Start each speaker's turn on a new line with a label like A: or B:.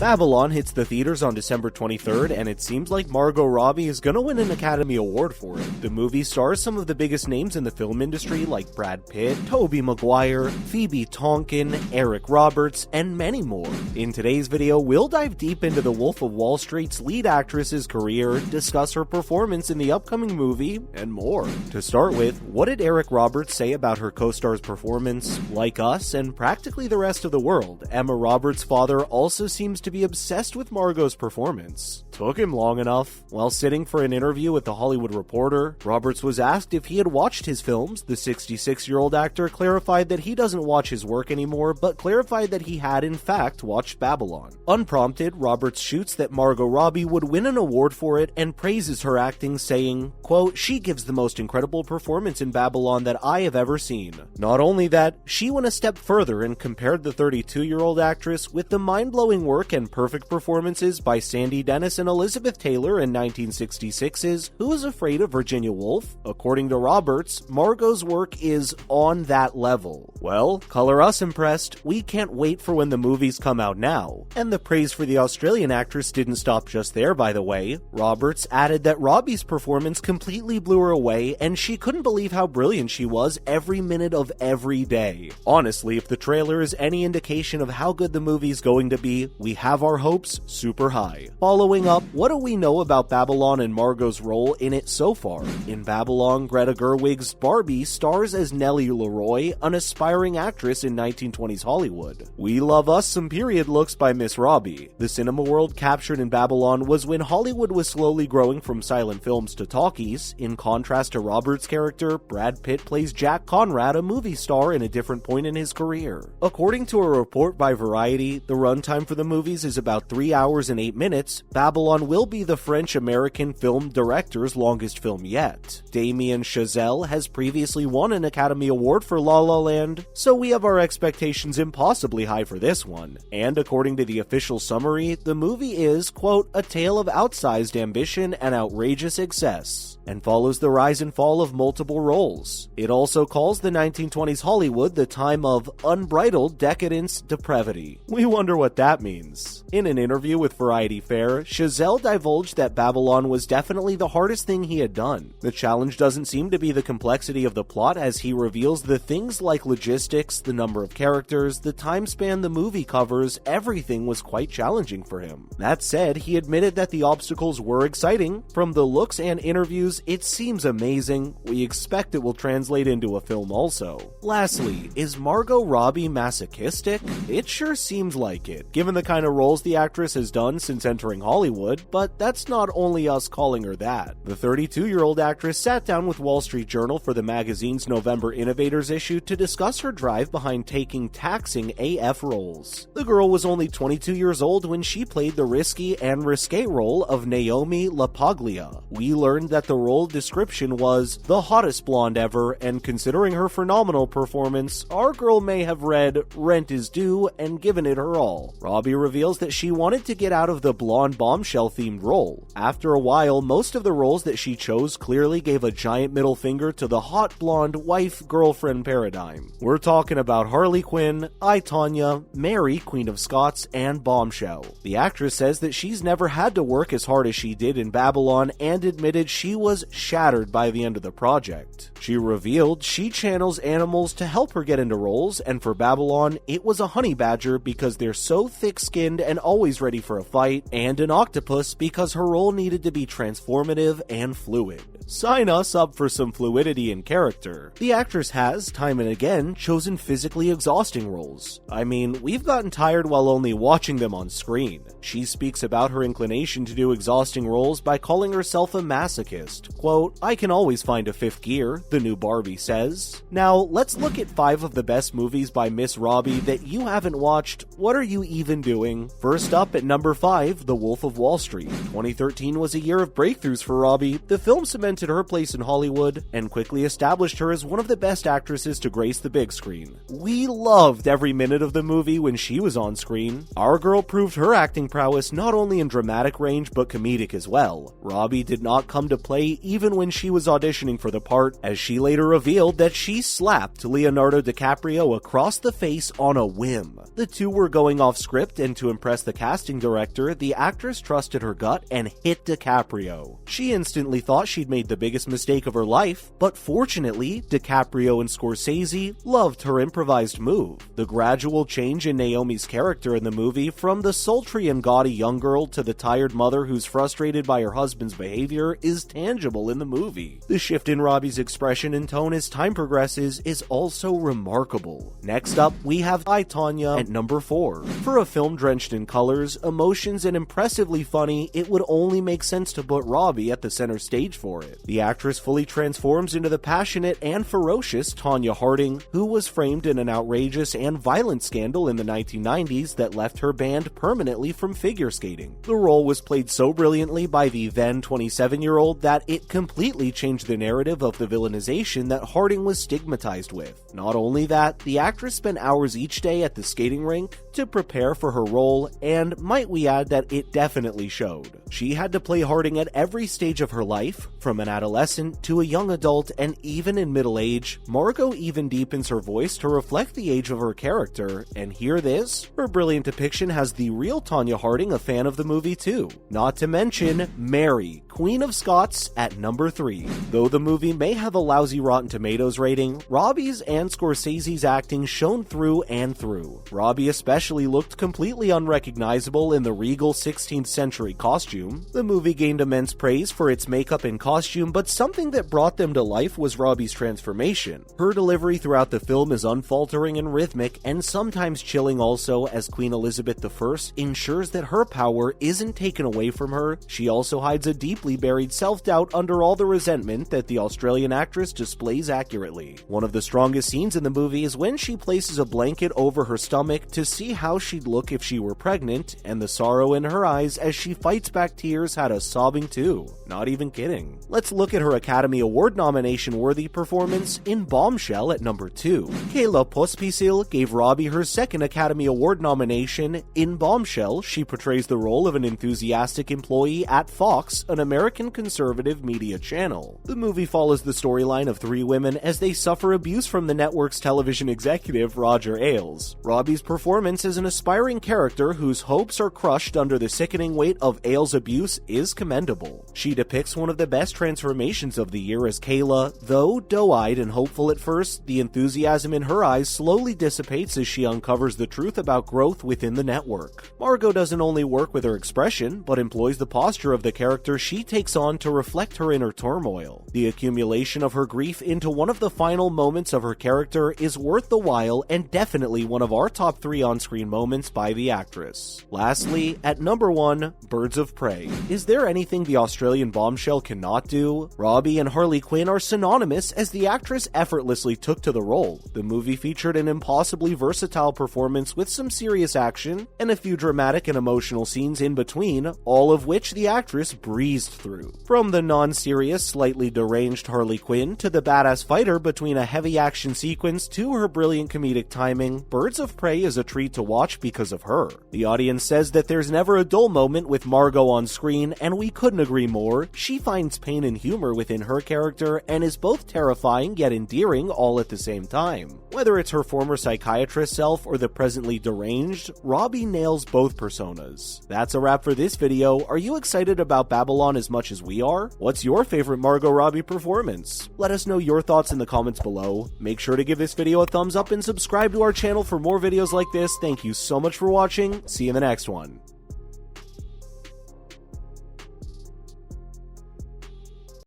A: Babylon hits the theaters on December 23rd, and it seems like Margot Robbie is gonna win an Academy Award for it. The movie stars some of the biggest names in the film industry like Brad Pitt, Tobey Maguire, Phoebe Tonkin, Eric Roberts, and many more. In today's video, we'll dive deep into the Wolf of Wall Street's lead actress's career, discuss her performance in the upcoming movie, and more. To start with, what did Eric Roberts say about her co-star's performance? Like us, and practically the rest of the world, Emma Roberts' father also seems to be obsessed with Margot's performance. Took him long enough. While sitting for an interview with The Hollywood Reporter, Roberts was asked if he had watched his films. The 66-year-old actor clarified that he doesn't watch his work anymore, but clarified that he had in fact watched Babylon. Unprompted, Roberts shoots that Margot Robbie would win an award for it and praises her acting, saying, quote, "She gives the most incredible performance in Babylon that I have ever seen." Not only that, she went a step further and compared the 32-year-old actress with the mind-blowing work and perfect performances by Sandy Dennis and Elizabeth Taylor in 1966's Who is Afraid of Virginia Woolf? According to Roberts, Margot's work is on that level. Well, color us impressed. We can't wait for when the movies come out now. And the praise for the Australian actress didn't stop just there, by the way. Roberts added that Robbie's performance completely blew her away, and she couldn't believe how brilliant she was every minute of every day. Honestly, if the trailer is any indication of how good the movie's going to be, we have our hopes super high. Following up, what do we know about Babylon and Margot's role in it so far? In Babylon, Greta Gerwig's Barbie stars as Nellie Leroy, an aspiring actress in 1920s Hollywood. We love us some period looks by Miss Robbie. The cinema world captured in Babylon was when Hollywood was slowly growing from silent films to talkies. In contrast to Roberts' character, Brad Pitt plays Jack Conrad, a movie star in a different point in his career. According to a report by Variety, the runtime for the movies is about 3 hours and 8 minutes. Babylon will be the French-American film director's longest film yet. Damien Chazelle has previously won an Academy Award for La La Land, so we have our expectations impossibly high for this one. And according to the official summary, the movie is, quote, "a tale of outsized ambition and outrageous excess," and follows the rise and fall of multiple roles. It also calls the 1920s Hollywood the time of unbridled decadence, depravity. We wonder what that means. In an interview with Variety Fair, Chazelle divulged that Babylon was definitely the hardest thing he had done. The challenge doesn't seem to be the complexity of the plot, as he reveals the things like logistics, the number of characters, the time span the movie covers, everything was quite challenging for him. That said, he admitted that the obstacles were exciting. From the looks and interviews, it seems amazing. We expect it will translate into a film also. Lastly, is Margot Robbie masochistic? It sure seems like it, given the kind of roles the actress has done since entering Hollywood, but that's not only us calling her that. The 32-year-old actress sat down with Wall Street Journal for the magazine's November Innovators issue to discuss her drive behind taking taxing AF roles. The girl was only 22 years old when she played the risky and risque role of Naomi LaPaglia. We learned that the role description was the hottest blonde ever, and considering her phenomenal performance, our girl may have read Rent is Due and given it her all. Robbie reveals that she wanted to get out of the blonde Bombshell themed role. After a while, most of the roles that she chose clearly gave a giant middle finger to the hot blonde wife-girlfriend paradigm. We're talking about Harley Quinn, I, Tonya, Mary, Queen of Scots, and Bombshell. The actress says that she's never had to work as hard as she did in Babylon, and admitted she was shattered by the end of the project. She revealed she channels animals to help her get into roles, and for Babylon, it was a honey badger because they're so thick-skinned and always ready for a fight, and an octopus because her role needed to be transformative and fluid. Sign us up for some fluidity in character. The actress has, time and again, chosen physically exhausting roles. I mean, we've gotten tired while only watching them on screen. She speaks about her inclination to do exhausting roles by calling herself a masochist. Quote, "I can always find a fifth gear," the new Barbie says. Now, let's look at 5 of the best movies by Miss Robbie that you haven't watched. What are you even doing? First up at number 5, The Wolf of Wall Street. 2013 was a year of breakthroughs for Robbie. The film cemented her place in Hollywood and quickly established her as one of the best actresses to grace the big screen. We loved every minute of the movie when she was on screen. Our girl proved her acting prowess not only in dramatic range but comedic as well. Robbie did not come to play even when she was auditioning for the part, as she later revealed that she slapped Leonardo DiCaprio across the face on a whim. The two were going off script, and to to impress the casting director, the actress trusted her gut and hit DiCaprio. She instantly thought she'd made the biggest mistake of her life, but fortunately, DiCaprio and Scorsese loved her improvised move. The gradual change in Naomi's character in the movie, from the sultry and gaudy young girl to the tired mother who's frustrated by her husband's behavior, is tangible in the movie. The shift in Robbie's expression and tone as time progresses is also remarkable. Next up, we have I, Tonya at number 4. For a film drenched in colors, emotions, and impressively funny, it would only make sense to put Robbie at the center stage for it. The actress fully transforms into the passionate and ferocious Tonya Harding, who was framed in an outrageous and violent scandal in the 1990s that left her banned permanently from figure skating. The role was played so brilliantly by the then 27-year-old that it completely changed the narrative of the villainization that Harding was stigmatized with. Not only that, the actress spent hours each day at the skating rink to prepare for her role, and might we add that it definitely showed. She had to play Harding at every stage of her life, from an adolescent to a young adult, and even in middle age. Margot even deepens her voice to reflect the age of her character, and hear this? Her brilliant depiction has the real Tonya Harding a fan of the movie too. Not to mention Mary, Queen of Scots, at number 3. Though the movie may have a lousy Rotten Tomatoes rating, Robbie's and Scorsese's acting shone through and through. Robbie especially looked completely unrecognizable in the regal 16th century costume. The movie gained immense praise for its makeup and costume, but something that brought them to life was Robbie's transformation. Her delivery throughout the film is unfaltering and rhythmic, and sometimes chilling also, as Queen Elizabeth I ensures that her power isn't taken away from her. She also hides a deeply buried self-doubt under all the resentment that the Australian actress displays accurately. One of the strongest scenes in the movie is when she places a blanket over her stomach to see how she'd look if she were pregnant, and the sorrow in her eyes as she fights back tears had us sobbing too. Not even kidding. Let's look at her Academy Award nomination-worthy performance in Bombshell at number 2. Kayla Pospisil gave Robbie her second Academy Award nomination. In Bombshell, she portrays the role of an enthusiastic employee at Fox, an American conservative media channel. The movie follows the storyline of 3 women as they suffer abuse from the network's television executive, Roger Ailes. Robbie's performance as an aspiring character whose hopes are crushed under the sickening weight of Ailes' abuse is commendable. She depicts one of the best transformations of the year as Kayla. Though doe-eyed and hopeful at first, the enthusiasm in her eyes slowly dissipates as she uncovers the truth about growth within the network. Margot doesn't only work with her expression, but employs the posture of the character she takes on to reflect her inner turmoil. The accumulation of her grief into one of the final moments of her character is worth the while, and definitely one of our top 3 on-screen moments by the actress. Lastly, at number 1, Birds of Prey. Is there anything the Australian Bombshell cannot do? Robbie and Harley Quinn are synonymous as the actress effortlessly took to the role. The movie featured an impossibly versatile performance with some serious action and a few dramatic and emotional scenes in between, all of which the actress breezed through. From the non-serious, slightly deranged Harley Quinn to the badass fighter between a heavy action sequence to her brilliant comedic timing, Birds of Prey is a treat to watch because of her. The audience says that there's never a dull moment with Margot on screen, and we couldn't agree more. She finds pain and humor within her character and is both terrifying yet endearing all at the same time. Whether it's her former psychiatrist self or the presently deranged, Robbie nails both personas. That's a wrap for this video. Are you excited about Babylon as much as we are? What's your favorite Margot Robbie performance? Let us know your thoughts in the comments below. Make sure to give this video a thumbs up and subscribe to our channel for more videos like this. Thank you so much for watching. See you in the next one.